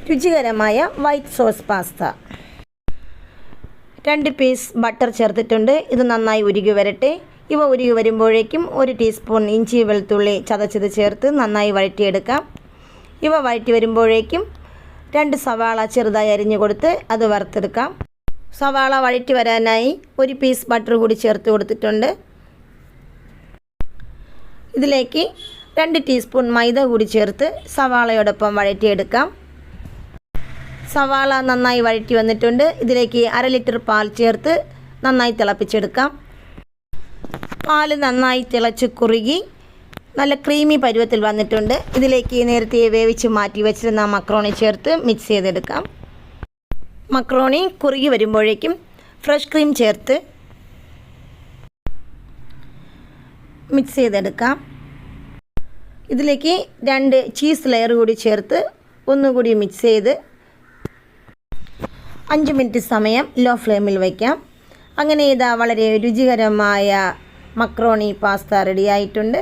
രുചികരമായ white sauce pasta. 2 piece butter ചേർത്തിട്ടുണ്ട്. ഇത് നന്നായി ഉരുകി വരട്ടെ. ഇവ ഉരുകി വരുമ്പോഴേക്കും 1 ടീസ്പൂൺ ഇഞ്ചി വെളുത്തുള്ളി ചതച്ചത് ചേർത്ത് നന്നായി വഴറ്റിയെടുക്കാം. ഇവ വഴറ്റി വരുമ്പോഴേക്കും 2 സവാള ചെറുതായി അരിഞ്ഞു കൊടുത്ത് അത് വറുത്തെടുക്കാം. സവാള വഴറ്റി വരാനായി 1 പീസ് ബട്ടർ കൂടി ചേർത്ത് കൊടുത്തിട്ടുണ്ട്. ഇതിലേക്ക് 2 ടീസ്പൂൺ മൈദ കൂടി ചേർത്ത് സവാളയോടൊപ്പം വഴറ്റിയെടുക്കാം. സവാള നന്നായി വഴറ്റി വന്നിട്ടുണ്ട്. ഇതിലേക്ക് 1/2 ലിറ്റർ പാൽ ചേർത്ത് നന്നായി തിളപ്പിച്ചെടുക്കാം. പാൽ നന്നായി തിളച്ച് കുറുകി നല്ല ക്രീമി പരുവത്തിൽ വന്നിട്ടുണ്ട്. ഇതിലേക്ക് നേരത്തെ വേവിച്ച് മാറ്റി വെച്ചിരുന്ന മക്രോണി ചേർത്ത് മിക്സ് ചെയ്തെടുക്കാം. മക്രോണി കുറുകി വരുമ്പോഴേക്കും ഫ്രഷ് ക്രീം ചേർത്ത് മിക്സ് ചെയ്തെടുക്കാം. ഇതിലേക്ക് 2 ചീസ് ലെയർ കൂടി ചേർത്ത് ഒന്നുകൂടി മിക്സ് ചെയ്ത് 5 മിനിറ്റ് സമയം ലോ ഫ്ലെയിമിൽ വയ്ക്കാം. അങ്ങനെ ഇതാ വളരെ രുചികരമായ മക്രോണി പാസ്ത റെഡിയായിട്ടുണ്ട്.